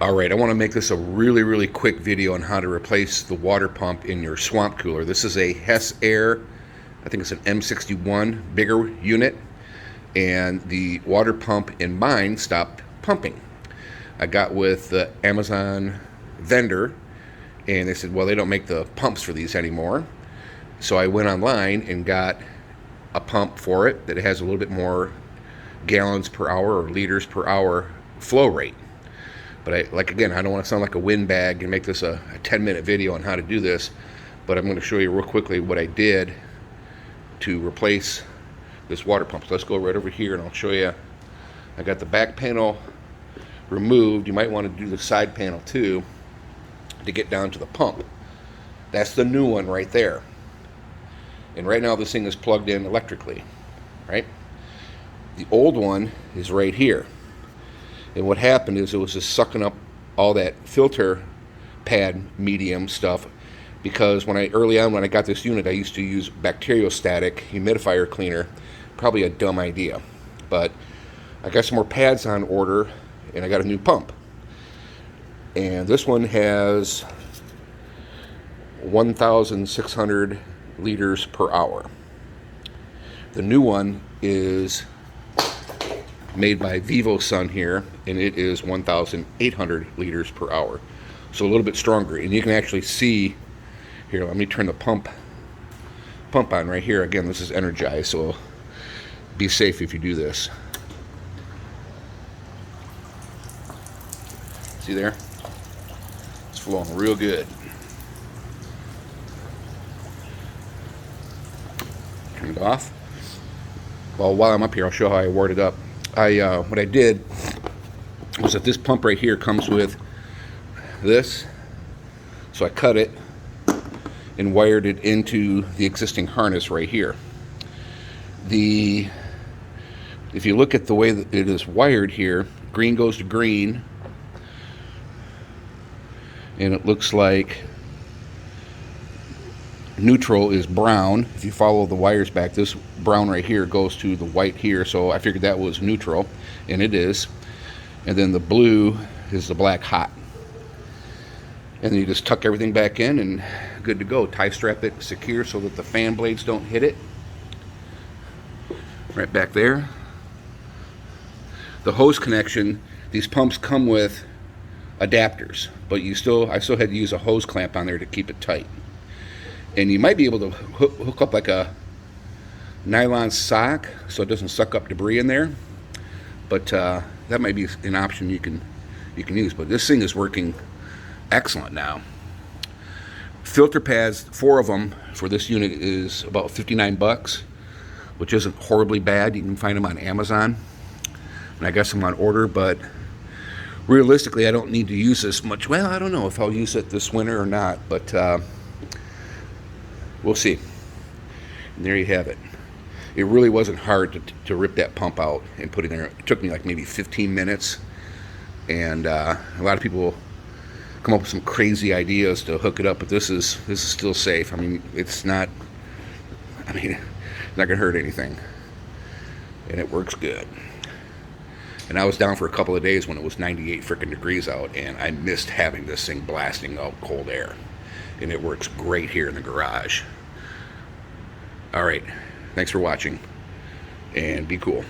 Alright, I want to make this a really quick video on how to replace the water pump in your swamp cooler. This is a Hessaire, I think it's an M61 bigger unit, and the water pump in mine stopped pumping. I got with the Amazon vendor and they said, well, they don't make the pumps for these anymore. So I went online and got a pump for it that has a little bit more gallons per hour or liters per hour flow rate. But again, I don't want to sound like a windbag and make this a 10-minute video on how to do this, but I'm going to show you real quickly what I did to replace this water pump. So let's go right over here and I'll show you. I got the back panel removed. You might want to do the side panel too to get down to the pump. That's the new one right there. And right now this thing is plugged in electrically, right? The old one is right here. And what happened is it was just sucking up all that filter pad medium stuff, because early on when I got this unit, I used to use bacteriostatic humidifier cleaner. Probably a dumb idea, but I got some more pads on order and I got a new pump. And this one has 1,600 liters per hour. The new one is made by VivoSun here, and it is 1,800 liters per hour, so a little bit stronger. And you can actually see here, let me turn the pump on right here. Again, this is energized, so be safe if you do this. See there? It's flowing real good. Turn it off. Well, while I'm up here, I'll show how I wired it up. What I did was that this pump right here comes with this, so I cut it and wired it into the existing harness right here. If you look at the way that it is wired here, green goes to green, and it looks like neutral is brown. If you follow the wires back, this brown right here goes to the white here, so I figured that was neutral, and it is. And then the blue is the black hot. And then you just tuck everything back in and good to go. Tie strap it secure so that the fan blades don't hit it. Right back there. The hose connection, these pumps come with adapters, but I still had to use a hose clamp on there to keep it tight. And you might be able to hook up like a nylon sock so it doesn't suck up debris in there, but that might be an option you can use. But this thing is working excellent now. Filter pads, 4 of them for this unit, is about 59 bucks, which isn't horribly bad. You can find them on Amazon, and I got some on order, but realistically I don't need to use this much. Well, I don't know if I'll use it this winter or not, but we'll see. And there you have it. It really wasn't hard to rip that pump out and put it in there. It took me like maybe 15 minutes. And a lot of people come up with some crazy ideas to hook it up, but this is still safe. I mean, it's not gonna hurt anything. And it works good. And I was down for a couple of days when it was 98 freaking degrees out, and I missed having this thing blasting out cold air. And it works great here in the garage. All right, thanks for watching, and be cool.